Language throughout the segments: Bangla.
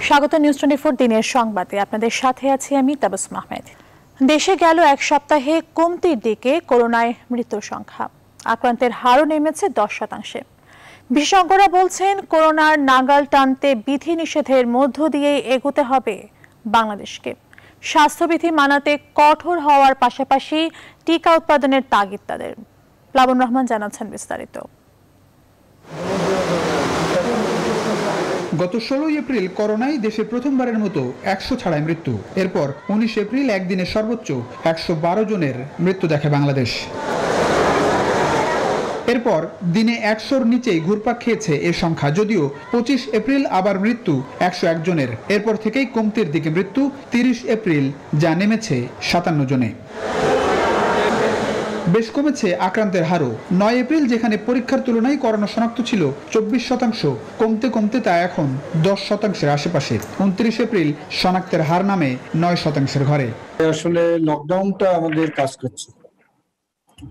স্বাগত নিউজ 24 দিনের সংবাদে আপনাদের সাথে আছি আমি তাবাসসুম আহমেদ। দেশে গেল এক সপ্তাহে কমতির দিকে করোনায় মৃত্যুর সংখ্যা, আক্রান্তের হারও নেমেছে 10%। বিশেষজ্ঞরা বলছেন করোনার নাগাল টানতে বিধিনিষেধের মধ্য দিয়ে এগোতে হবে বাংলাদেশকে। স্বাস্থ্যবিধি মানাতে কঠোর হওয়ার পাশাপাশি টিকা উৎপাদনের তাগিদ তাদের। প্লাবন রহমান জানাচ্ছেন বিস্তারিত। গত 16 এপ্রিল করোনায় দেশে প্রথমবারের মতো 100 ছাড়ায় মৃত্যু। এরপর 19 এপ্রিল একদিনে সর্বোচ্চ 112 জনের মৃত্যু দেখে বাংলাদেশ। এরপর দিনে 100-র নিচেই ঘুরপাক খেয়েছে এ সংখ্যা, যদিও 25 এপ্রিল আবার মৃত্যু 101 জনের। এরপর থেকেই কমতির দিকে মৃত্যু 30 এপ্রিল যা নেমেছে 57 জনে। বেশ কমেছে আক্রান্তের হারও। 9 এপ্রিল যেখানে পরীক্ষার তুলনায় করোনা শনাক্ত ছিল 24%, কমতে কমতে তা এখন 10%-এর আশেপাশে। 29 এপ্রিল শনাক্তের হার নামে 9%-এর ঘরে। আসলে লকডাউনটা আমাদের কাজ করছে।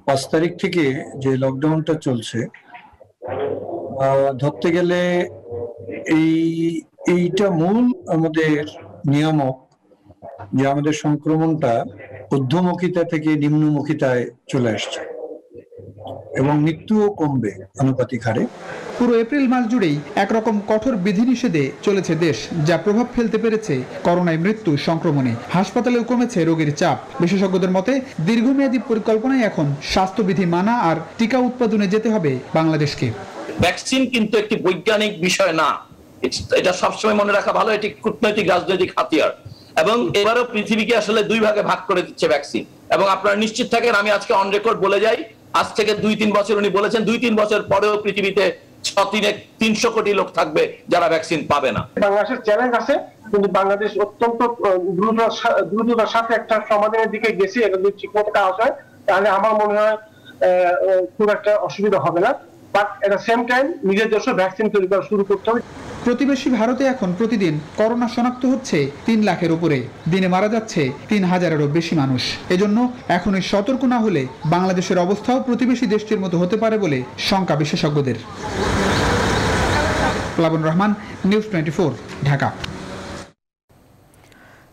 5 তারিখ থেকে যে লকডাউনটা চলছে, ধরতে গেলে এইটা মূল আমাদের নিয়ামক যে আমাদের সংক্রমণটা ঊর্ধ্বমুখিতা থেকে নিম্নমুখিতায় চলে আসছে এবং মৃত্যুও কমবে আনুপাতিক হারে। পুরো এপ্রিল মাস জুড়েই একরকম কঠোর বিধিনিষেধে চলেছে দেশ, যা প্রভাব ফেলতে পেরেছে করোনায় মৃত্যু সংক্রমণে। হাসপাতালেও কমেছে রোগীর চাপ। বিশেষজ্ঞদের মতে দীর্ঘমেয়াদী পরিকল্পনায় এখন স্বাস্থ্যবিধি মানা আর টিকা উৎপাদনে যেতে হবে বাংলাদেশকে। ভ্যাকসিন কিন্তু একটি বৈজ্ঞানিক বিষয় না, এটা সবসময় মনে রাখা ভালো। এটি কূটনৈতিক রাজনৈতিক হাতিয়ার এবং এবারও পৃথিবীকে আসলে দুই ভাগে ভাগ করে দিচ্ছে ভ্যাকসিন। এবং আপনারা নিশ্চিত থাকেন, আমি আজকে অন রেকর্ড বলে যাই, আজ থেকে 2-3 বছর উনি বলেছেন 2-3 বছর পরেও পৃথিবীতে 300 কোটি লোক থাকবে যারা ভ্যাকসিন পাবে না। বাংলাদেশের চ্যালেঞ্জ আছে, কিন্তু বাংলাদেশ অত্যন্ত দ্রুততার সাথে একটা সমাধানের দিকে গেছে। এটা যদি ঠিকমতো কাজ হয় তাহলে আমার মনে হয় খুব একটা অসুবিধা হবে না। But at the same time নিজের দেশে ভ্যাকসিন তৈরি করা শুরু করতে হবে। প্রতিবেশী ভারতে এখন প্রতিদিন করোনা শনাক্ত হচ্ছে 3 লাখের উপরে, দিনে মারা যাচ্ছে 3000-এরও বেশি মানুষ। এজন্য এখনই সতর্ক না হলে বাংলাদেশের অবস্থাও প্রতিবেশী দেশটির মতো হতে পারে বলে শঙ্কা বিশেষজ্ঞদের। প্লাবন রহমান, নিউজ 24, ঢাকা।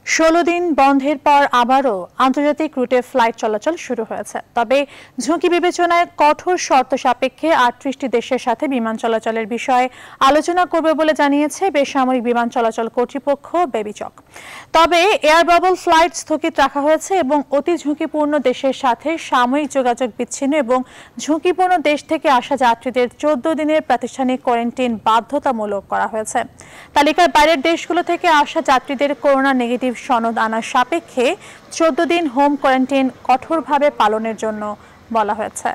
16 দিন বন্ধের পর আবারও আন্তর্জাতিক রুটে ফ্লাইট চলাচল শুরু হয়েছে। তবে ঝুঁকি বিবেচনায় কঠোর শর্ত সাপেক্ষে 38টি দেশের সাথে বিমান চলাচলের বিষয়ে আলোচনা করবে বলে জানিয়েছে বেসামরিক বিমান চলাচল কর্তৃপক্ষ বেবিচক। তবে এয়ার বাবল ফ্লাইট স্থগিত রাখা হয়েছে এবং অতি ঝুঁকিপূর্ণ দেশের সাথে সাময়িক যোগাযোগ বিচ্ছিন্ন এবং ঝুঁকিপূর্ণ দেশ থেকে আসা যাত্রীদের 14 দিনের প্রাতিষ্ঠানিক কোয়ারেন্টাইন বাধ্যতামূলক করা হয়েছে। তালিকার বাইরের দেশগুলো থেকে আসা যাত্রীদের করোনা নেগেটিভ সনদ আনা সাপেক্ষে 14 দিন হোম কোয়ারেন্টাইন কঠোরভাবে পালনের জন্য বলা হয়েছে।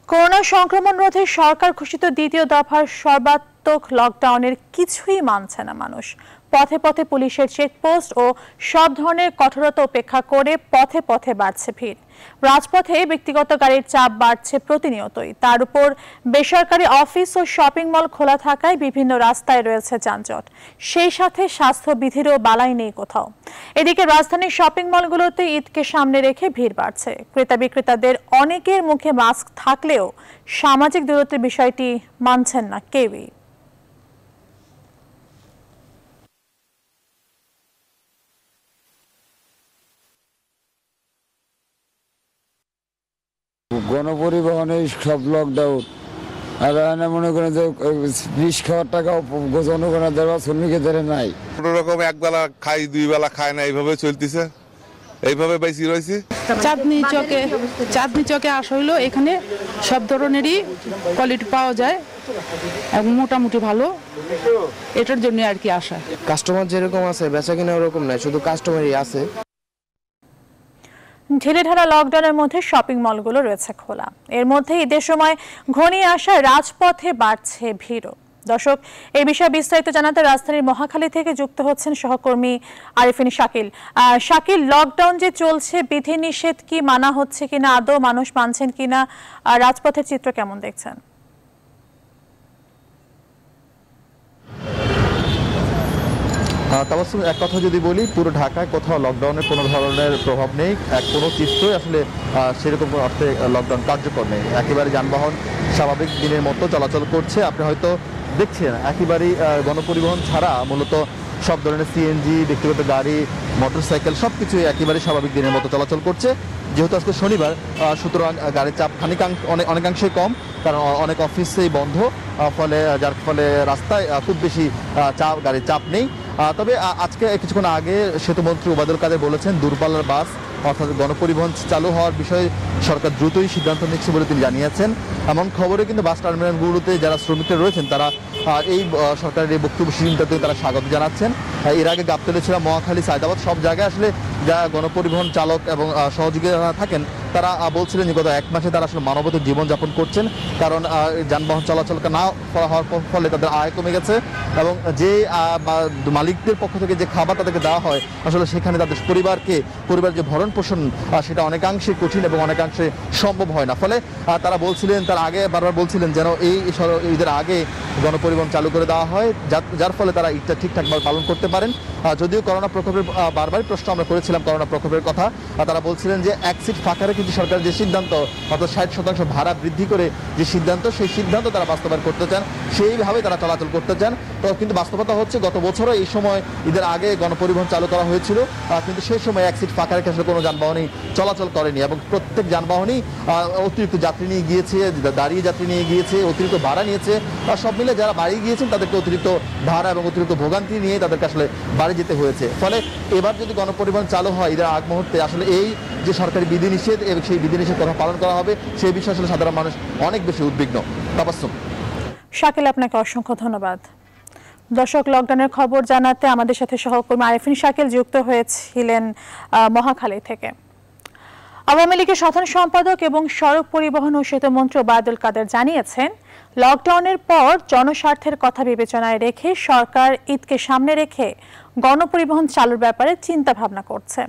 করোনা সংক্রমণ রোধে সরকার ঘোষিত দ্বিতীয় দফার সর্বাত্মক লকডাউনের কিছুই মানছে না মানুষ। পথে পথে পুলিশের চেকপোস্ট ও সব ধরনের কঠোরতা উপেক্ষা করে পথে পথে বাড়ছে ভিড়। রাজপথে ব্যক্তিগত গাড়ির চাপ বাড়ছে প্রতিনিয়তই। তার উপর বেসরকারি অফিস ও শপিং মল খোলা থাকায় বিভিন্ন রাস্তায় রয়েছে যানজট। সেই সাথে স্বাস্থ্যবিধিরও বালাই নেই কোথাও। এদিকে রাজধানীর শপিং মলগুলোতে ঈদকে সামনে রেখে ভিড় বাড়ছে। ক্রেতা বিক্রেতাদের অনেকের মুখে মাস্ক থাকলেও সামাজিক দূরত্বের বিষয়টি মানছেন না কেউই। গণপরিবহনে সব লকডাউন, আর মনে করেন যে বিষ খাওয়ার টাকা জনগণের দেওয়া শ্রমিকদের নাই। কোনো রকম একবেলা খাই 2 বেলা খায় না, এইভাবে চলতেছে, এইভাবে বেশি রয়েছে। চাঁদনি চকে আসা হইলো, এখানে সব ধরনেরই কোয়ালিটি পাওয়া যায় এবং মোটামুটি ভালো, এটার জন্য আর কি আসা। কাস্টমার যেরকম আছে বেচা কিনা ওরকম নাই, শুধু কাস্টমারই আছে। ঢিলেঢালা লকডাউনের মধ্যে শপিং মলগুলো রয়েছে খোলা। এর মধ্যে ঈদের সময় ঘনিয়ে আসা রাজপথে বাড়ছে ভিড়ও। দর্শক, এই বিষয়ে বিস্তারিত জানাতে রাজধানীর মহাখালী থেকে যুক্ত হচ্ছেন সহকর্মী আরিফিন শাকিল। শাকিল, লকডাউন যে চলছে, বিধিনিষেধ কি মানা হচ্ছে কিনা, আদৌ মানুষ মানছেন কিনা, রাজপথের চিত্র কেমন দেখছেন? তাবাসসুম, এক কথা যদি বলি, পুরো ঢাকায় কোথাও লকডাউনের কোনো ধরনের প্রভাব নেই, কোনো চিত্রই আসলে সেরকম অর্থে লকডাউন কার্যকর নেই। একেবারে যানবাহন স্বাভাবিক দিনের মতো চলাচল করছে। আপনি হয়তো দেখছেন একেবারেই গণপরিবহন ছাড়া মূলত সব ধরনের সিএনজি, ব্যক্তিগত গাড়ি, মোটরসাইকেল সবকিছুই একেবারে স্বাভাবিক দিনের মতো চলাচল করছে। যেহেতু আজকে শনিবার, সুতরাং গাড়ির চাপ অনেকাংশই কম, কারণ অনেক অফিসেই বন্ধ, যার ফলে রাস্তায় খুব বেশি গাড়ির চাপ নেই। তবে আজকে কিছুক্ষণ আগে সেতুমন্ত্রী ওবায়দুল কাদের বলেছেন দূরপাল্লার বাস অর্থাৎ গণপরিবহন চালু হওয়ার বিষয়ে সরকার দ্রুতই সিদ্ধান্ত নিচ্ছে বলে তিনি জানিয়েছেন। এমন খবরে কিন্তু বাস টার্মিনালগুলোতে যারা শ্রমিকরা রয়েছেন তারা এই সরকারের এই বক্তব্য সিদ্ধান্তে তারা স্বাগত জানাচ্ছেন। এর আগে গাবতলী ছিল, মহাখালী, সায়দাবাদ সব জায়গায় আসলে যারা গণপরিবহন চালক এবং সহযোগীরা থাকেন তারা বলছিলেন যে গত এক মাসে তারা আসলে মানবত জীবনযাপন করছেন, কারণ যানবাহন চলাচল না হওয়ার ফলে তাদের আয় কমে গেছে এবং যে মালিকদের পক্ষ থেকে যে খাবার তাদেরকে দেওয়া হয় আসলে সেখানে তাদের পরিবারের যে ভরণ পোষণ সেটা অনেকাংশে কঠিন এবং অনেকাংশে সম্ভব হয় না। ফলে তারা বলছিলেন, তার আগে বারবার বলছিলেন যেন এই ঈদের আগে গণপরিবহন চালু করে দেওয়া হয়, যার ফলে তারা ঈদটা ঠিকঠাকভাবে পালন করতে পারেন। যদিও করোনা প্রকোপের বারবারই প্রশ্ন আমরা করেছিলাম করোনা প্রকোপের কথা, তারা বলছিলেন যে এক সিট ফাঁকা রেখে সরকারের যে সিদ্ধান্ত অর্থাৎ 60% ভাড়া বৃদ্ধি করে যে সিদ্ধান্ত, সেই সিদ্ধান্ত তারা বাস্তবায়ন করতে চান, সেইভাবে তারা চলাচল করতে চান। তো কিন্তু বাস্তবতা হচ্ছে গত বছরও এই সময় ঈদের আগে গণপরিবহন চালু করা হয়েছিল, কিন্তু সেই সময় এক সিট ফাঁকা রেখে আসলে কোনো যানবাহনই চলাচল করেনি এবং প্রত্যেক যানবাহনই অতিরিক্ত যাত্রী নিয়ে গিয়েছে, দাঁড়িয়ে যাত্রী নিয়ে গিয়েছে, অতিরিক্ত ভাড়া নিয়েছে। সব মিলে যারা বাড়ি গিয়েছেন তাদেরকে অতিরিক্ত ভাড়া এবং অতিরিক্ত ভোগান্তি নিয়ে তাদেরকে আসলে বাড়ি যেতে হয়েছে। ফলে এবার যদি গণপরিবহন চালু হয় ঈদের আগ মুহূর্তে, আসলে এই যে সরকারি বিধিনিষেধ এবং সেই বিধিনিষেধ কথা পালন করা হবে সেই বিষয়ে আসলে সাধারণ মানুষ অনেক বেশি উদ্বিগ্ন। তাবাসসুম। শাকিল, আপনাকে অসংখ্য ধন্যবাদ। দর্শক, লকডাউনের খবর জানাতে আমাদের সাথে সহকর্মী আরিফিন শাকিল যুক্ত হয়েছিলেন মহাখালী থেকে। আওয়ামী লীগের সাধারণ সম্পাদক এবং সড়ক পরিবহন ও সেতুমন্ত্রী ওবায়দুল কাদের জানিয়েছেন, লকডাউনের পর জনস্বার্থের কথা বিবেচনায় রেখে সরকার ঈদকে সামনে রেখে গণপরিবহন চালুর ব্যাপারে চিন্তা ভাবনা করছে।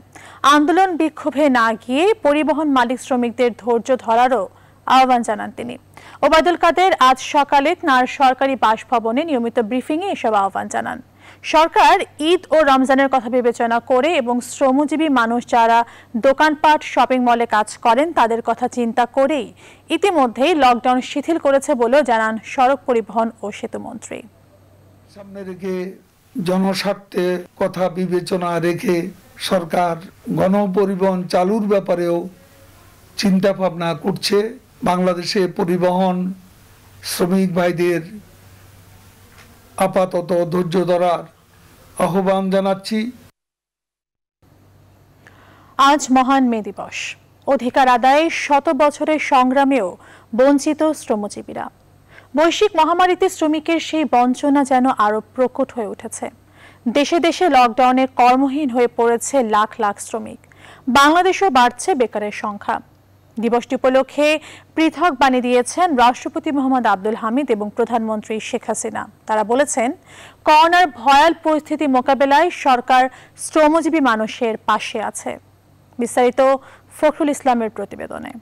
আন্দোলন বিক্ষোভে না গিয়ে পরিবহন মালিক শ্রমিকদের ধৈর্য ধরারও আহ্বান জানান তিনি। ওবায়দুল কাদের আজ সকালে তাঁর সরকারি বাসভবনে নিয়মিত ব্রিফিংয়ে এসব আহ্বান জানান। সরকার ঈদ ও রমজানের কথা বিবেচনা করে এবং শ্রমজীবী মানুষ যারা দোকানপাট, শপিং মলে কাজ করেন তাদের কথা চিন্তা করেই ইতিমধ্যেই লকডাউন শিথিল করেছে বলেও জানান সড়ক পরিবহন ও সেতুমন্ত্রী। সামনে রেখে জনস্বার্থের কথা বিবেচনা রেখে সরকার গণপরিবহন চালুর ব্যাপারেও চিন্তা ভাবনা করছে। বাংলাদেশে পরিবহন শ্রমিক ভাইদের আপাতত ধৈর্য ধরার আহ্বান জানাচ্ছি। আজ মহান মে দিবস। অধিকার আদায়ে 100 বছরের সংগ্রামেও বঞ্চিত শ্রমজীবীরা। বৈশ্বিক মহামারীতে শ্রমিকের সেই বঞ্চনা যেন আরো প্রকট হয়ে উঠেছে। দেশে দেশে লকডাউনে কর্মহীন হয়ে পড়েছে লাখ লাখ শ্রমিক। বাংলাদেশেও বাড়ছে বেকারের সংখ্যা। দিবসটি উপলক্ষে পৃথক বাণী দিয়েছেন রাষ্ট্রপতি মোহাম্মদ আব্দুল হামিদ এবং প্রধানমন্ত্রী শেখ হাসিনা। তারা বলেছেন, করোনার ভয়াল পরিস্থিতি মোকাবেলায় সরকার শ্রমজীবী মানুষের পাশে আছে। বিস্তারিত ফখরুল ইসলামের প্রতিবেদনে।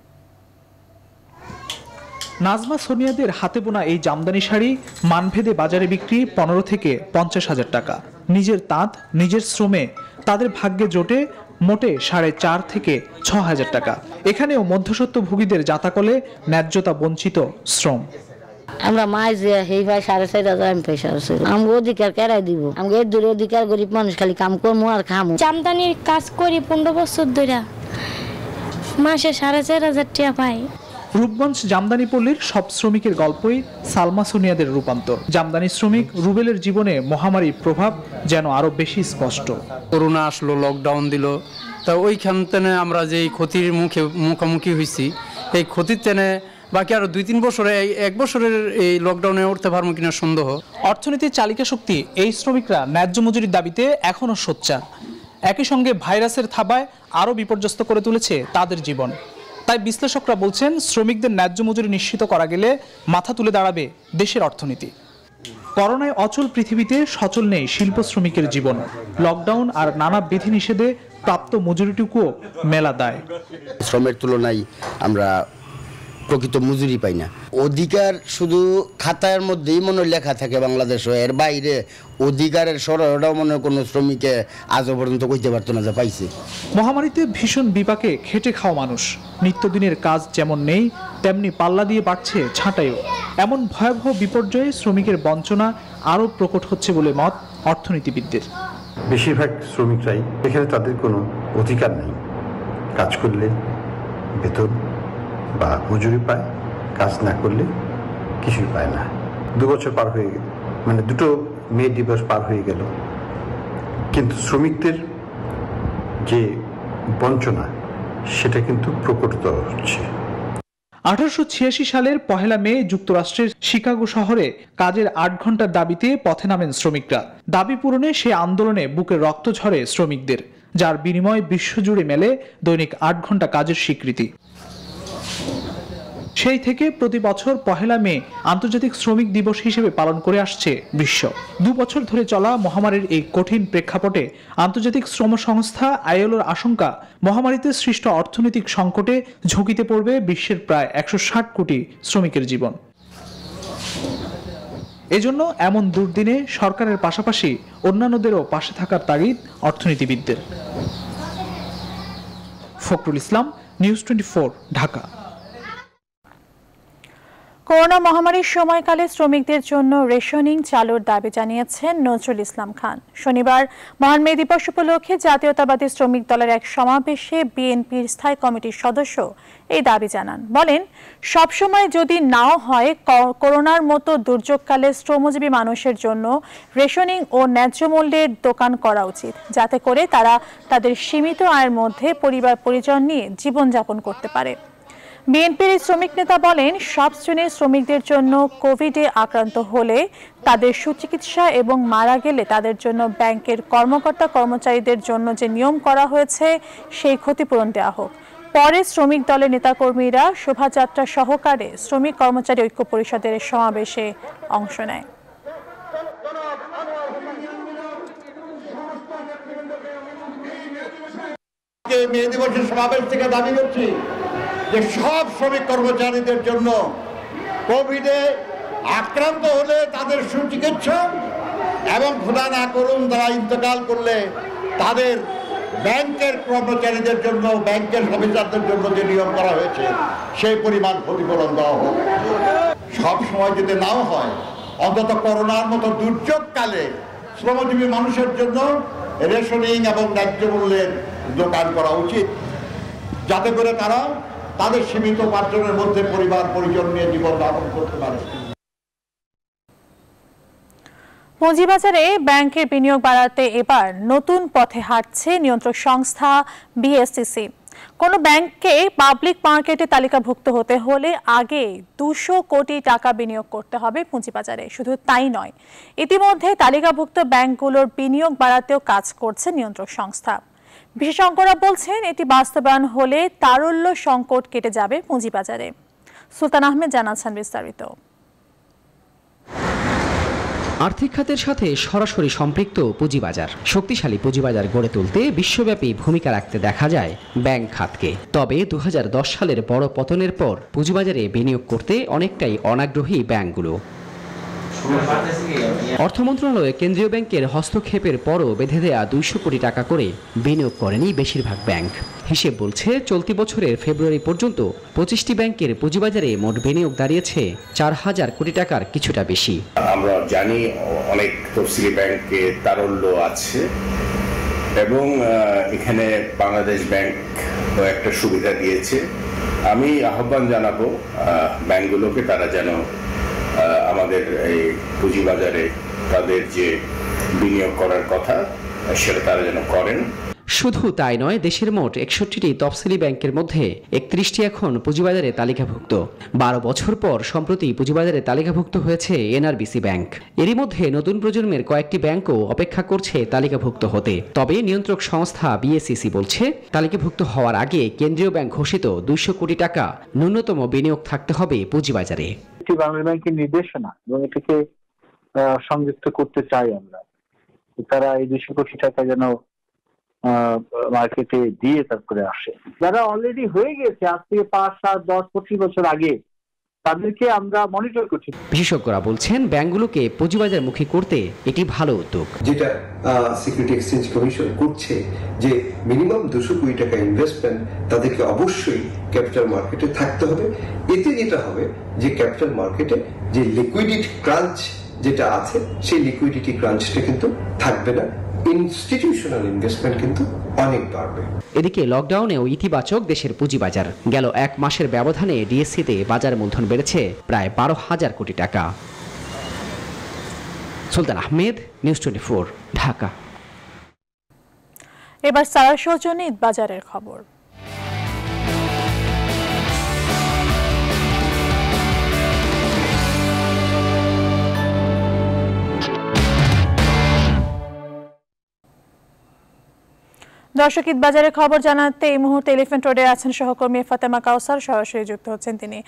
নাজমা সোনিয়াদের হাতে বোনা এই জামদানি শাড়ি মানভেদে বাজারে বিক্রি 15 থেকে 50,000 টাকা। নিজের তাঁত, নিজের শ্রমে তাদের ভাগ্যে জোটে মোটে 4.5 থেকে 6,000 টাকা। এখানেও মধ্যস্বত্বভোগীদের জাতাকলে ন্যায্যতা বঞ্চিত শ্রম। আমরা মাই যে এই ভাই 4,500 আমি পয়সা আছে, আমি অধিকার কেরাই দিব। আমি এর দূরে অধিকার গরিব মানুষ খালি কাম করবো আর খামো। জামদানির কাজ করি 15 বছর ধরে, মাসে 4,500 টাকা পাই। রূপগঞ্জ জামদানি পল্লীর সব শ্রমিকের গল্পই সালমা সোনিয়াদের রূপান্তর। জামদানি শ্রমিক রুবেলের জীবনে মহামারীর প্রভাব যেন আরো বেশি স্পষ্ট। করোনা আসলো, লকডাউন দিল, তা ওইখান থেকে আমরা যে ক্ষতির মুখোমুখি হয়েছি, এই ক্ষতির টেনে বাকি আরো 2-3 বছরে, 1 বছরের এই লকডাউনে উঠতে পারবো কিনা সন্দেহ। অর্থনীতির চালিকা শক্তি এই শ্রমিকরা ন্যায্য মজুরির দাবিতে এখনো সোচ্চার। একই সঙ্গে ভাইরাসের থাবায় আরো বিপর্যস্ত করে তুলেছে তাদের জীবন। তাই বিশ্লেষকরা বলছেন, শ্রমিকদের ন্যায্য মজুরি নিশ্চিত করা গেলে মাথা তুলে দাঁড়াবে দেশের অর্থনীতি। করোনায় অচল পৃথিবীতে সচল নেই শিল্প শ্রমিকের জীবন। লকডাউন আর নানা বিধিনিষেধে প্রাপ্ত মজুরিটুকুও মেলা দায়। শ্রমের তুলনায় আমরা প্রকৃত মজুরি পায় না। অধিকার শুধু খাতার মধ্যেই মনে লেখা থাকে বাংলাদেশ, এর বাইরে অধিকারের সরটাও মনে কোনো শ্রমিকে আজও পর্যন্ত কইতে পারতো না যে পাইছে। মহামারীতে ভীষণ বিপাকে খেটে খাওয়া মানুষ, নিত্যদিনের কাজ যেমন নেই তেমনি পাল্লা দিয়ে বাড়ছে ছাঁটাইও। এমন ভয়াবহ বিপর্যয়ে শ্রমিকের বঞ্চনা আরও প্রকট হচ্ছে বলে মত অর্থনীতিবিদদের। বেশিরভাগ শ্রমিকরাই এখানে তাদের কোনো অধিকার নেই, কাজ করলে বেতন বা মজুরি পায়, কাজ না করলে কিছুই পায় না। 2 বছর পার হয়ে গেল, মানে 2টো মে দিবস পার হয়ে গেল, কিন্তু শ্রমিকদের যে বঞ্চনা সেটা কিন্তু প্রকটিত হচ্ছে। 1886 সালের 1 মে যুক্তরাষ্ট্রের শিকাগো শহরে কাজের 8 ঘন্টার দাবিতে পথে নামেন শ্রমিকরা। দাবি পূরণে সে আন্দোলনে বুকের রক্ত ঝরে শ্রমিকদের, যার বিনিময়ে বিশ্বজুড়ে মেলে দৈনিক 8 ঘন্টা কাজের স্বীকৃতি। সেই থেকে প্রতি বছর 1 মে আন্তর্জাতিক শ্রমিক দিবস হিসেবে পালন করে আসছে বিশ্ব। 2 বছর ধরে চলা মহামারীর এই কঠিন প্রেক্ষাপটে আন্তর্জাতিক শ্রম সংস্থা আইএলওর আশঙ্কা, মহামারীতে সৃষ্ট অর্থনৈতিক সংকটে ঝুঁকিতে পড়বে বিশ্বের প্রায় 160 কোটি শ্রমিকের জীবন। এজন্য এমন দুর্দিনে সরকারের পাশাপাশি অন্যান্যদেরও পাশে থাকার তাগিদ অর্থনীতিবিদদের। ফখরুল ইসলাম, নিউজ 24, ঢাকা। করোনা মহামারীর সময়কালে শ্রমিকদের জন্য রেশনিং চালুর দাবি জানিয়েছেন নজরুল ইসলাম খান। শনিবার মহান মে দিবস উপলক্ষে জাতীয়তাবাদী শ্রমিক দলের এক সমাবেশে বিএনপির স্থায়ী কমিটির সদস্য এই দাবি জানান। বলেন, সবসময় যদি নাও হয়, করোনার মতো দুর্যোগকালে শ্রমজীবী মানুষের জন্য রেশনিং ও ন্যায্য মূল্যের দোকান করা উচিত, যাতে করে তারা তাদের সীমিত আয়ের মধ্যে পরিবার পরিজন নিয়ে জীবনযাপন করতে পারে। বিএনপির শ্রমিক নেতা বলেন, সব শ্রেণীর শ্রমিকদের জন্য কোভিডে আক্রান্ত হলে তাদের সুচিকিৎসা এবং মারা গেলে তাদের জন্য ব্যাংকের কর্মকর্তা কর্মচারীদের জন্য যে নিয়ম করা হয়েছে সেই ক্ষতিপূরণ দেওয়া হোক। পরে শ্রমিক দলের নেতাকর্মীরা শোভাযাত্রা সহকারে শ্রমিক কর্মচারী ঐক্য পরিষদের সমাবেশে অংশ নেয়। মে দিবসের সমাবেশ থেকে দাবি করছি যে সব শ্রমিক কর্মচারীদের জন্য কোভিডে আক্রান্ত হলে তাদের সুচিকিৎসা এবং খোদা না করুন তারা ইন্তেকাল করলে তাদের ব্যাংকের কর্মচারীদের জন্য, ব্যাংকের অফিসারদের জন্য যে নিয়ম করা হয়েছে সেই পরিমাণ ক্ষতিপূরণ দেওয়া হোক। সব সময় যদি নাও হয়, অন্তত করোনার মতো দুর্যোগকালে শ্রমজীবী মানুষের জন্য রেশনিং এবং ন্যায্য মূল্যের দোকান করা উচিত, যাতে করে তারা তাদের সীমিত উপার্জনের মধ্যে পরিবার পরিজন নিয়ে জীবন যাপন করতে পারে। পুঁজিবাজারে ব্যাংকের বিনিয়োগ বাড়াতে এবার নতুন পথে হাঁটছে নিয়ন্ত্রক সংস্থা বিএসইসি। কোনো ব্যাংককে পাবলিক মার্কেটে তালিকাভুক্ত হতে হলে আগে 200 কোটি টাকা বিনিয়োগ করতে হবে পুঁজিবাজারে। শুধু তাই নয়, ইতিমধ্যে তালিকাভুক্ত ব্যাংকগুলোর বিনিয়োগ বাড়াতেও কাজ করছে নিয়ন্ত্রক সংস্থা। বিশেষজ্ঞরা বলছেন, এটি বাস্তবায়ন হলে তারল্য সংকট কেটে যাবে পুঁজিবাজারে। সুলতান আহমেদ জানাচ্ছেন বিস্তারিত। আর্থিক খাতের সাথে সরাসরি সম্পৃক্ত পুঁজিবাজার। শক্তিশালী পুঁজিবাজার গড়ে তুলতে বিশ্বব্যাপী ভূমিকা রাখতে দেখা যায় ব্যাংক খাতকে। তবে 2010 সালের বড় পতনের পর পুঁজিবাজারে বিনিয়োগ করতে অনেকটাই অনাগ্রহী ব্যাংকগুলো। অর্থ মন্ত্রণালয়ে কেন্দ্রীয় ব্যাংকের হস্তক্ষেপের পরও বেঁধে দেয়া 200 কোটি টাকা করে বিনিয়োগ করেনি বেশিরভাগ ব্যাংক। হিসেব বলছে, চলতি বছরের ফেব্রুয়ারি পর্যন্ত 25টি ব্যাংকের পুঁজিবাজারে মোট বিনিয়োগ দাঁড়িয়েছে 4000 কোটি টাকার কিছুটা বেশি। আমরা জানি অনেক তফসিলি ব্যাংকে তারল্য আছে এবং এখানে বাংলাদেশ ব্যাংক একটা সুবিধা দিয়েছে। আমি আহ্বান জানাবো ব্যাংকগুলোকে, তারা যেন আমাদের এই পুঁজিবাজারে তাদের যে বিনিয়োগ করার কথা সেটা তারা যেন করেন। শুধু তাই নয়, দেশের মোট 61টি তফসিলি ব্যাংকের মধ্যে 31টি এখন পুঁজিবাজারে তালিকাভুক্ত। 12 বছর পর সম্প্রতি পুঁজিবাজারে তালিকাভুক্ত হয়েছে এনআরবিসি ব্যাংক। এরই মধ্যে নতুন প্রজন্মের কয়েকটি ব্যাংকও অপেক্ষা করছে তালিকাভুক্ত হতে। তবে নিয়ন্ত্রক সংস্থা বিএসইসি বলছে, তালিকাভুক্ত হওয়ার আগে কেন্দ্রীয় ব্যাংক ঘোষিত 200 কোটি টাকা ন্যূনতম বিনিয়োগ থাকতে হবে পুঁজিবাজারে। বাংলাদেশ ব্যাংকের নির্দেশনা এবং এটাকে সংযুক্ত করতে চাই আমরা। তারা এই 200 কোটি টাকা যেন মার্কেটে দিয়ে তারপরে আসে। যারা অলরেডি হয়ে গেছে আজ থেকে 5, 7, 10, 25 বছর আগে, তাদেরকে আমরা মনিটর করছি। বিশেষজ্ঞরা বলছেন ব্যাংকগুলোকে পুঁজিবাজারমুখী করতে এটি ভালো উদ্যোগ। যেটা সিকিউরিটি এক্সচেঞ্জ কমিশন করছে যে মিনিমাম 200 কোটি টাকা ইনভেস্টমেন্ট তাদেরকে অবশ্যই ক্যাপিটাল মার্কেটে থাকতে হবে। এতে যেটা হবে যে ক্যাপিটাল মার্কেটে যে লিকুইডিটি ক্রাঞ্চ যেটা আছে সেই লিকুইডিটি ক্রাঞ্চটা কিন্তু থাকবে না, ইনস্টিটিউশনাল ইনভেস্টমেন্ট কিন্তু অনেক বাড়বে। এদিকে লকডাউনেও ইতিবাচক দেশের পুঁজিবাজার। গেল 1 মাসের ব্যবধানে ডিএসসিতে বাজার মূলধন বেড়েছে প্রায় 12,000 কোটি টাকা। সুলতান আহমেদ, নিউজ 24, ঢাকা। এবার সারা সৌজন্যে ঈদ বাজারের খবর। দর্শক, ঈদ বাজারের খবর জানাতে এই মুহূর্তে এলিফ্যান্ট রোডে আছেন সহকর্মী ফাতেমা কাউসার, সরাসরি যুক্ত হচ্ছেন তিনি।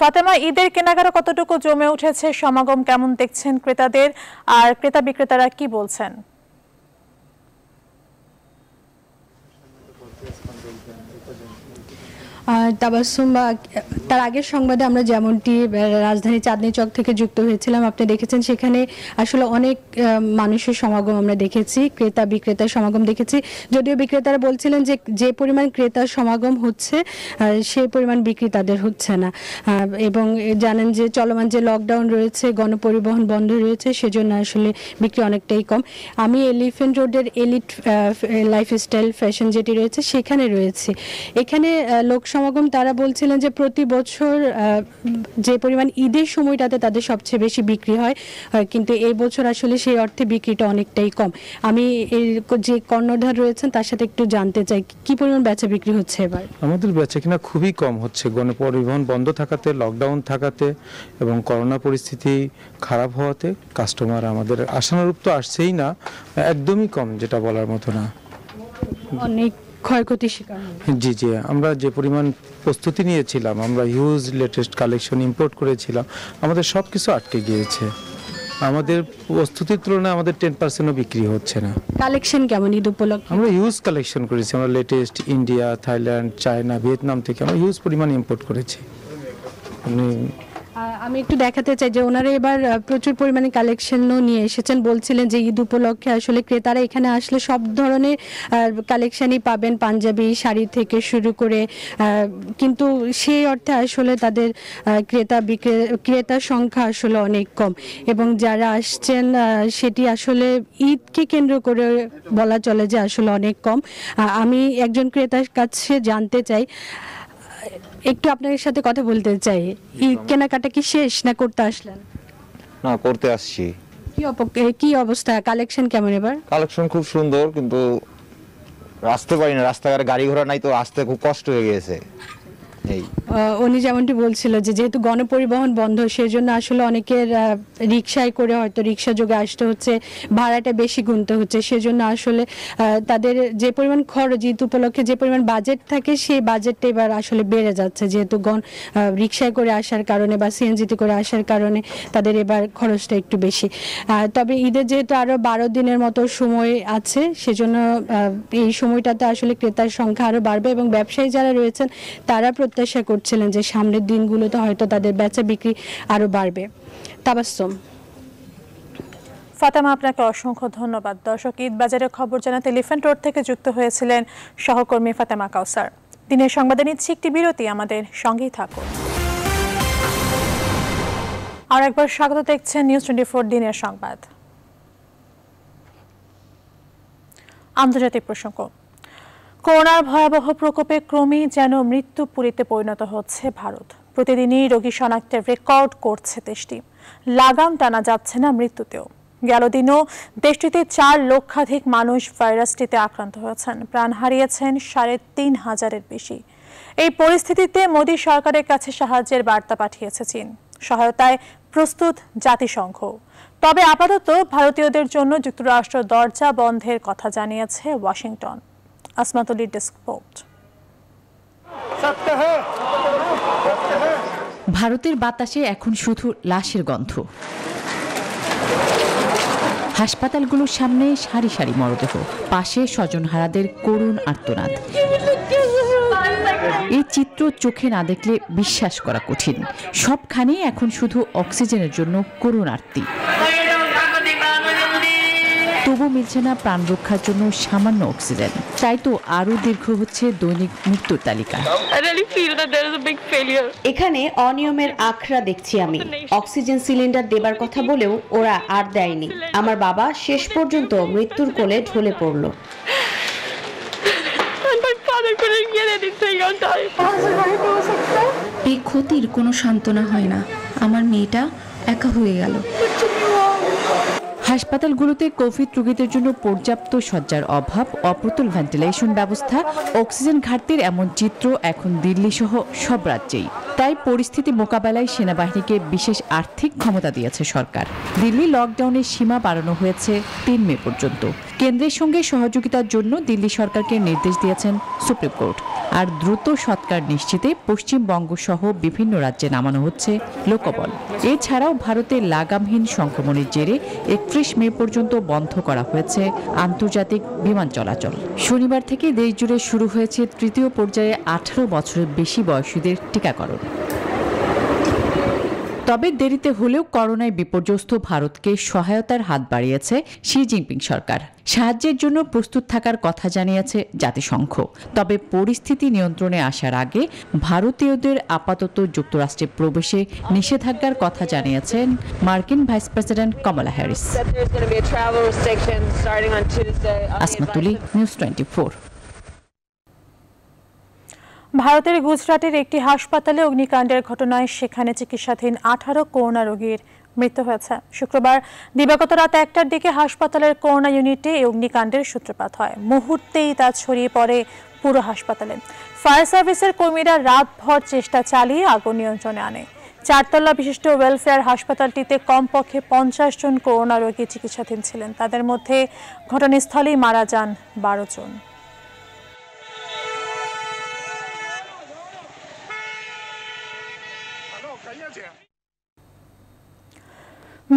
ফাতেমা, ঈদের কেনাকাটা কতটুকু জমে উঠেছে, সমাগম কেমন দেখছেন ক্রেতাদের, আর ক্রেতা বিক্রেতারা কি বলছেন? তাবাসসুম, তার আগের সংবাদে আমরা যেমনটি রাজধানী চাঁদনী চক থেকে যুক্ত হয়েছিলাম, আপনি দেখেছেন সেখানে আসলে অনেক মানুষের সমাগম আমরা দেখেছি, ক্রেতা বিক্রেতার সমাগম দেখেছি। যদিও বিক্রেতারা বলছিলেন যে যে পরিমাণ ক্রেতার সমাগম হচ্ছে সেই পরিমাণ বিক্রি তাদের হচ্ছে না, এবং জানেন যে চলমান যে লকডাউন রয়েছে, গণপরিবহন বন্ধ রয়েছে, সেজন্য আসলে বিক্রি অনেকটাই কম। আমি এলিফ্যান্ট রোডের এলিট লাইফস্টাইল ফ্যাশন যেটি রয়েছে সেখানে রয়েছে। এখানে লোক সমাগম, তারা বলছিলেন যে প্রতি বছর যে পরিমাণ ঈদের সময়টাতে তাদের সবচেয়ে বেশি বিক্রি হয়, কিন্তু এই বছর আসলে সেই অর্থে বিক্রিটা অনেকটাই কম। আমি যে কর্ণধার রয়েছেন তার সাথে একটু জানতে চাই কি পরিমাণ বেচা বিক্রি হচ্ছে এবার। আমাদের বেচা কিনা খুবই কম হচ্ছে, গণপরিবহন বন্ধ থাকাতে, লকডাউন থাকাতে এবং করোনা পরিস্থিতি খারাপ হওয়াতে কাস্টমার আমাদের আশানুরূপ তো আসছেই না, একদমই কম, যেটা বলার মতো না। অনেক ক্ষয়ক্ষতির শিকার। জি জি, আমরা যে পরিমাণ প্রস্তুতি নিয়েছিলাম, আমরা হিউজ লেটেস্ট কালেকশন ইম্পোর্ট করেছিলাম, আমাদের সব কিছু আটকে গিয়েছে। আমাদের প্রস্তুতির তুলনায় আমাদের 10%ও বিক্রি হচ্ছে না। কালেকশন কেমন ঈদ উপলক্ষে? আমরা হিউজ কালেকশন করেছি, আমরা latest India, Thailand, China, Vietnam থেকে আমরা হিউজ পরিমাণ ইম্পোর্ট করেছি। আমি একটু দেখাতে চাই যে ওনারা এবার প্রচুর পরিমাণে কালেকশনও নিয়ে এসেছেন। বলছিলেন যে ঈদ উপলক্ষে আসলে ক্রেতারা এখানে আসলে সব ধরনের কালেকশনই পাবেন, পাঞ্জাবি শাড়ি থেকে শুরু করে, কিন্তু সেই অর্থে আসলে তাদের ক্রেতার সংখ্যা আসলে অনেক কম, এবং যারা আসছেন সেটি আসলে ঈদকে কেন্দ্র করে বলা চলে যে আসলে অনেক কম। আমি একজন ক্রেতার কাছে জানতে চাই, একটু আপনার সাথে কথা বলতে চাই, কেনাকাটা কি শেষ না করতে আসলেন? না, করতে আসছি। কি অবস্থা, কালেকশন কেমন এবার? কালেকশন খুব সুন্দর, কিন্তু আসতে পারি না, রাস্তাঘাটে গাড়ি ঘোড়া নাই তো আসতে খুব কষ্ট হয়ে গেছে। উনি যেমনটি বলছিল যে যেহেতু গণপরিবহন বন্ধ, সেজন্য আসলে অনেকের রিক্সায় করে হয়তো রিক্সা যোগে আসতে হচ্ছে, ভাড়াটা বেশি গুনতে হচ্ছে, সেজন্য আসলে তাদের যে পরিমাণ খরচ ঈদ উপলক্ষে যে পরিমাণ বাজেট থাকে সেই বাজেটটা এবার আসলে বেড়ে যাচ্ছে, যেহেতু রিক্সায় করে আসার কারণে বা সিএনজিতে করে আসার কারণে তাদের এবার খরচটা একটু বেশি। তবে ঈদের যেহেতু আরও 12 দিনের মতো সময় আছে, সেজন্য এই সময়টাতে আসলে ক্রেতার সংখ্যা আরও বাড়বে, এবং ব্যবসায়ী যারা রয়েছেন তারা প্রত্যাশা করছিলেন যে সামনের দিনগুলোতে হয়তো তাদের বেচা বিক্রি আরো বাড়বে। তাবাসসুম। ফাতেমা, আপনাকে অসংখ্য ধন্যবাদ। দর্শক, ঈদ বাজারের খবর জানাতে এলিফ্যান্ট রোড থেকে যুক্ত হয়েছিলেন সহকর্মী ফাতেমা কাউসার। দিনের সংবাদে নিচ্ছি একটি বিরতি, আমাদের সঙ্গেই থাকুন। আর একবার স্বাগত, দেখছেন নিউজ 24 দিনের সংবাদ। আন্তর্জাতিক প্রসঙ্গ। করোনার ভয়াবহ প্রকোপে ক্রমেই যেন মৃত্যুপুরীতে পরিণত হচ্ছে ভারত। প্রতিদিনই রোগী শনাক্তের রেকর্ড করছে দেশটি, লাগাম টানা যাচ্ছে না মৃত্যুতেও। গেল দিনও দেশটিতে 4 লক্ষাধিক মানুষ ভাইরাসটিতে আক্রান্ত হয়েছেন, প্রাণ হারিয়েছেন 3,500-এর বেশি। এই পরিস্থিতিতে মোদী সরকারের কাছে সাহায্যের বার্তা পাঠিয়েছে চীন, সহায়তায় প্রস্তুত জাতিসংঘ। তবে আপাতত ভারতীয়দের জন্য যুক্তরাষ্ট্র দরজা বন্ধের কথা জানিয়েছে ওয়াশিংটন। আসমাতুলির desk report. ভারতের বাতাসে এখন শুধু লাশের গন্ধ। হাসপাতালগুলোর সামনে সারি সারি মরদেহ, পাশে স্বজনহারাদের করুণ আর্তনাদ। এই চিত্র চোখে না দেখলে বিশ্বাস করা কঠিন। সবখানেই এখন শুধু অক্সিজেনের জন্য করুণ আরতি। তবু মিলছে না প্রাণ রক্ষার জন্য সামান্য অক্সিজেন। তাই তো আরো দীর্ঘ হচ্ছে দৈনিক মৃত্যুর তালিকা। এখানে অনিয়মের আখড়া দেখছি আমি। অক্সিজেন সিলিন্ডার দেবার কথা বলেও ওরা আর দেয়নি। আমার বাবা শেষ পর্যন্ত মৃত্যুর কোলে ঢলে পড়ল। এই ক্ষতির কোনো সান্ত্বনা হয় না। আমার মেয়েটা একা হয়ে গেল। হাসপাতালগুলোতে কোভিড রোগীদের জন্য পর্যাপ্ত শয্যার অভাব, অপ্রতুল ভেন্টিলেশন ব্যবস্থা, অক্সিজেন ঘাটতির এমন চিত্র এখন দিল্লি সহ সব রাজ্যেই। তাই পরিস্থিতি মোকাবেলায় সেনাবাহিনীকে বিশেষ আর্থিক ক্ষমতা দিয়েছে সরকার। দিল্লি লকডাউনের সীমা বাড়ানো হয়েছে 3 মে পর্যন্ত। কেন্দ্রের সঙ্গে সহযোগিতার জন্য দিল্লি সরকারকে নির্দেশ দিয়েছেন সুপ্রিম কোর্ট। আর দ্রুত সৎকার নিশ্চিতে পশ্চিমবঙ্গ সহ বিভিন্ন রাজ্যে নামানো হচ্ছে লোকবল। এছাড়াও ভারতে লাগামহীন সংক্রমণের জেরে 31 মে পর্যন্ত বন্ধ করা হয়েছে আন্তর্জাতিক বিমান চলাচল। শনিবার থেকে দেশ জুড়ে শুরু হয়েছে তৃতীয় পর্যায়ে 18 বছরের বেশি বয়সীদের টিকাকরণ। তবে দেরিতে হলেও করোনায় বিপর্যস্ত ভারতকে সহায়তার হাত বাড়িয়েছে শি জিনপিং সরকার। সাহায্যের জন্য প্রস্তুত থাকার কথা জানিয়েছে জাতিসংঘ। তবে পরিস্থিতি নিয়ন্ত্রণে আসার আগে ভারতীয়দের আপাতত যুক্তরাষ্ট্রে প্রবেশে নিষেধাজ্ঞার কথা জানিয়েছেন মার্কিন ভাইস প্রেসিডেন্ট কমলা হ্যারিস। আসমাতুলি, নিউজ 24। ভারতের গুজরাটের একটি হাসপাতালে অগ্নিকাণ্ডের ঘটনায় সেখানে চিকিৎসাধীন 18 করোনা রোগীর মৃত্যু হয়েছে। শুক্রবার দিবাগত রাত 1টার দিকে হাসপাতালের করোনা ইউনিটে এই অগ্নিকাণ্ডের সূত্রপাত হয়। মুহূর্তেই তা ছড়িয়ে পড়ে পুরো হাসপাতালে। ফায়ার সার্ভিসের কর্মীরা রাতভর চেষ্টা চালিয়ে আগুন নিয়ন্ত্রণে আনে। 4তলা বিশিষ্ট ওয়েলফেয়ার হাসপাতালটিতে কমপক্ষে 50 জন করোনা রোগী চিকিৎসাধীন ছিলেন। তাদের মধ্যে ঘটনাস্থলেই মারা যান 12 জন।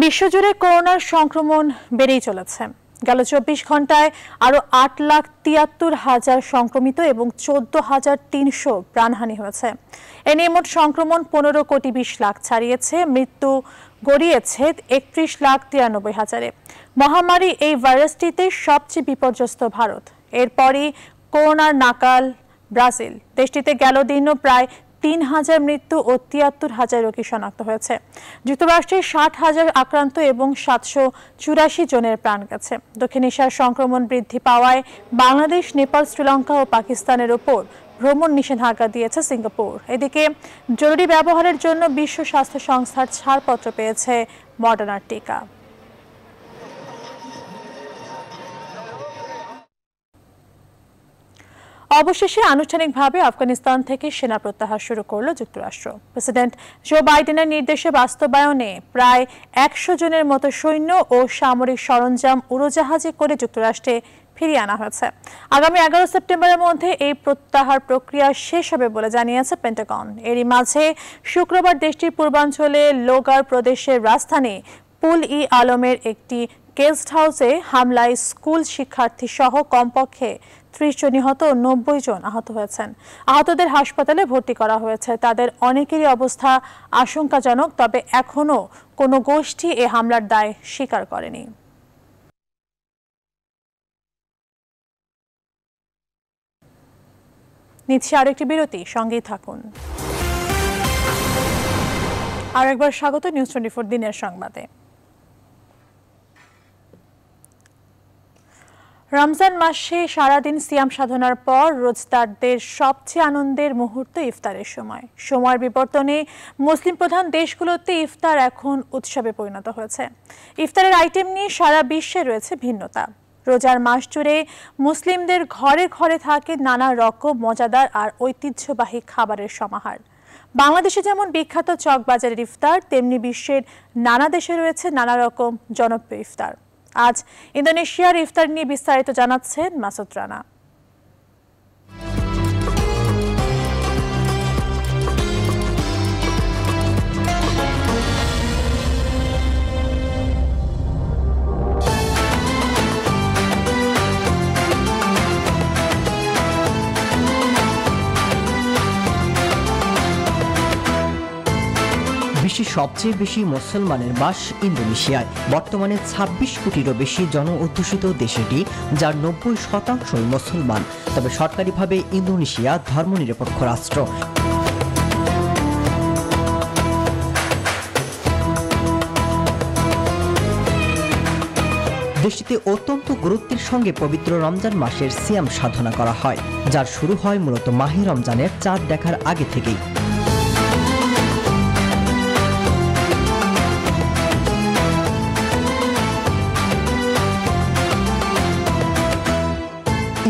বিশ্বজুড়ে করোনার সংক্রমণ বেড়েই চলেছে। গেল 24 ঘন্টায় আরো 8,73,000 সংক্রমিত এবং 14,300 প্রাণহানি হয়েছে। এ নিয়ে মোট সংক্রমণ 15,20,00,000 ছাড়িয়েছে। মৃত্যু গড়িয়েছে 31,93,000-এ। মহামারী এই ভাইরাসটিতে সবচেয়ে বিপর্যস্ত ভারত। এরপরই করোনার নাকাল ব্রাজিল। দেশটিতে গেল দিনও প্রায় 3,000 মৃত্যু ও 73,000 রোগী শনাক্ত হয়েছে। যুক্তরাষ্ট্রে 60,000 আক্রান্ত এবং 784 জনের প্রাণ গেছে। দক্ষিণ এশিয়ার সংক্রমণ বৃদ্ধি পাওয়ায় বাংলাদেশ, নেপাল, শ্রীলঙ্কা ও পাকিস্তানের ওপর ভ্রমণ নিষেধাজ্ঞা দিয়েছে সিঙ্গাপুর। এদিকে জরুরি ব্যবহারের জন্য বিশ্ব স্বাস্থ্য সংস্থার ছাড়পত্র পেয়েছে মডার্নার টিকা। অবশেষে আনুষ্ঠানিকভাবে আফগানিস্তান থেকে সেনা প্রত্যাহার শুরু করল যুক্তরাষ্ট্র। প্রেসিডেন্ট জো বাইডেনের নির্দেশে বাস্তবায়নে প্রায় 100 জনের মতো সৈন্য ও সামরিক সরঞ্জাম উড়োজাহাজে করে যুক্তরাষ্ট্রে ফিরিয়ে আনা হয়েছে। আগামী 11 সেপ্টেম্বরের মধ্যে এই প্রত্যাহার প্রক্রিয়া শেষ হবে বলে জানিয়েছে পেন্টাগন। এরই মাঝে শুক্রবার দেশটির পূর্বাঞ্চলে লোগার প্রদেশের রাজধানী পুল-ই-আলমের একটি গেস্ট হাউসে হামলায় স্কুল শিক্ষার্থী সহ কমপক্ষে 30 জন নিহত ও 90 জন আহত হয়েছেন। আহতদের হাসপাতালে ভর্তি করা হয়েছে। তাদের অনেকেরই অবস্থা আশঙ্কাজনক, তবে এখনো কোনো গোষ্ঠী এ হামলার দায় স্বীকার করেনি। নিচ্ছি আরেকটি বিরতি, সঙ্গেই থাকুন। আর একবার স্বাগত নিউজ 24 দিনের সংবাদে। রমজান মাসে সারাদিন সিয়াম সাধনার পর রোজদারদের সবচেয়ে আনন্দের মুহূর্ত ইফতারের সময়। সময়ের বিবর্তনে মুসলিম প্রধান দেশগুলোতে ইফতার এখন উৎসবে পরিণত হয়েছে। ইফতারের আইটেম নিয়ে সারা বিশ্বে রয়েছে ভিন্নতা। রোজার মাস জুড়ে মুসলিমদের ঘরে ঘরে থাকে নানা রকম মজাদার আর ঐতিহ্যবাহী খাবারের সমাহার। বাংলাদেশে যেমন বিখ্যাত চকবাজারের ইফতার, তেমনি বিশ্বের নানা দেশে রয়েছে নানা রকম জনপ্রিয় ইফতার। আজ ইন্দোনেশিয়ার ইফতার নিয়ে বিস্তারিত জানাচ্ছেন মাসুদ রানা। বিশ্বে সবচেয়ে বেশি মুসলমানের বাস ইন্দোনেশিয়ায়। বর্তমানে ২৬ কোটিরও বেশি জন অধ্যুষিত দেশটি, যার ৯০% মুসলমান। তবে সরকারিভাবে ইন্দোনেশিয়া ধর্মনিরপেক্ষ রাষ্ট্র। দেশটিতে অত্যন্ত গুরুত্বের সঙ্গে পবিত্র রমজান মাসের সিয়াম সাধনা করা হয়, যার শুরু হয় মূলত মাহে রমজানের চাঁদ দেখার আগে থেকেই।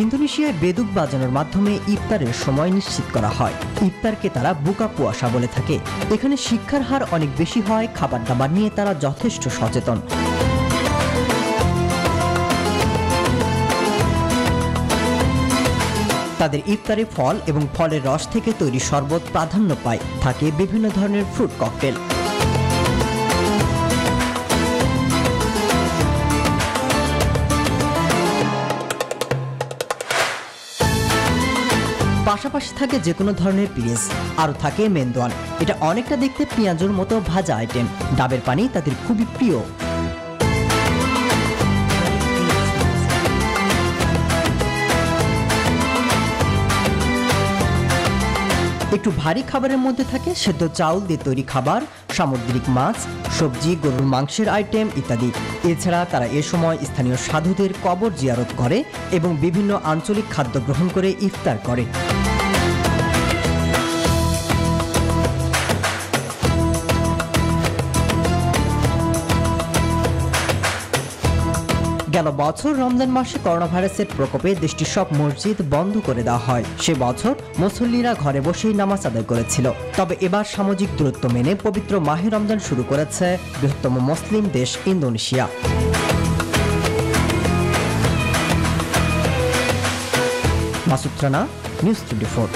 ইন্দোনেশিয়ায় বেদুক বাজানোর মাধ্যমে ইফতারের সময় নিশ্চিত করা হয়। ইফতারকে তারা বুকা পুয়াশা বলে থাকে। এখানে শিক্ষার হার অনেক বেশি হয়, খাবার দাবার নিয়ে তারা যথেষ্ট সচেতন। তাদের ইফতারে ফল এবং ফলের রস থেকে তৈরি শরবত প্রাধান্য পায়। থাকে বিভিন্ন ধরনের ফ্রুট ককটেল। পাশাপাশি থাকে যে কোনো ধরনের পিরেজ, আরও থাকে মেন্দোয়ান। এটা অনেকটা দেখতে পেঁয়াজের মতো ভাজা আইটেম। ডাবের পানি তাদের খুবই প্রিয়। একটু ভারী খাবারের মধ্যে থাকে সেদ্ধ চাউল দিয়ে তৈরি খাবার, সামুদ্রিক মাছ, সবজি, গরুর মাংসের আইটেম ইত্যাদি। এছাড়া তারা এ সময় স্থানীয় সাধুদের কবর জিয়ারত করে এবং বিভিন্ন আঞ্চলিক খাদ্য গ্রহণ করে ইফতার করে। গেল বছর রমজান মাসে করোনা ভাইরাসের প্রকোপে দেশটির সব মসজিদ বন্ধ করে দেওয়া হয়। সে বছর মুসল্লিরা ঘরে বসেই নামাজ আদায় করেছিল। তবে এবার সামাজিক দূরত্ব মেনে পবিত্র মাহে রমজান শুরু করেছে বৃহত্তম মুসলিম দেশ ইন্দোনেশিয়া। মাসুদ রানা, নিউজ 24।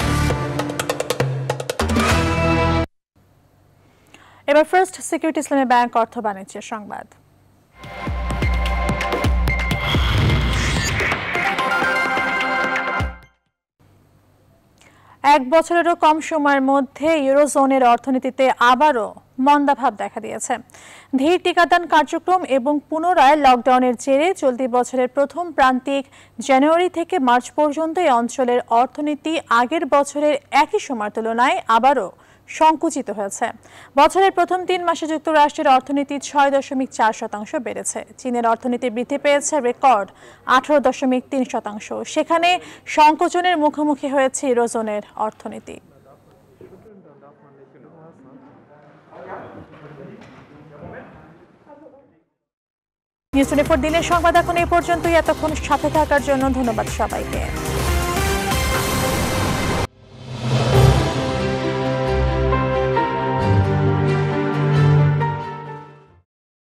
এবার ফার্স্ট সিকিউরিটি ইসলামী ব্যাংক অর্থ বাণিজ্যের সংবাদ। এক বছরেরও কম সময়ের মধ্যে ইউরোজোনের অর্থনীতিতে আবারও মন্দাভাব দেখা দিয়েছে। ধীর টিকাদান কার্যক্রম এবং পুনরায় লকডাউনের জেরে চলতি বছরের প্রথম প্রান্তিক জানুয়ারি থেকে মার্চ পর্যন্ত এই অঞ্চলের অর্থনীতি আগের বছরের একই সময়ের তুলনায় আবারও সংকুচিত হয়েছে। বছরের প্রথম ৩ মাসে যুক্তরাষ্ট্রের অর্থনীতি ৬.৪% বেড়েছে। চীনের অর্থনীতি বৃদ্ধি পেয়েছে রেকর্ড 18.3%। সেখানে সংকোচনের মুখোমুখি হয়েছে ইউরোজোনের অর্থনীতি। নিউজ 24 দিনের সংবাদ এখন এই পর্যন্তই। এতক্ষণ সাথে থাকার জন্য ধন্যবাদ সবাইকে।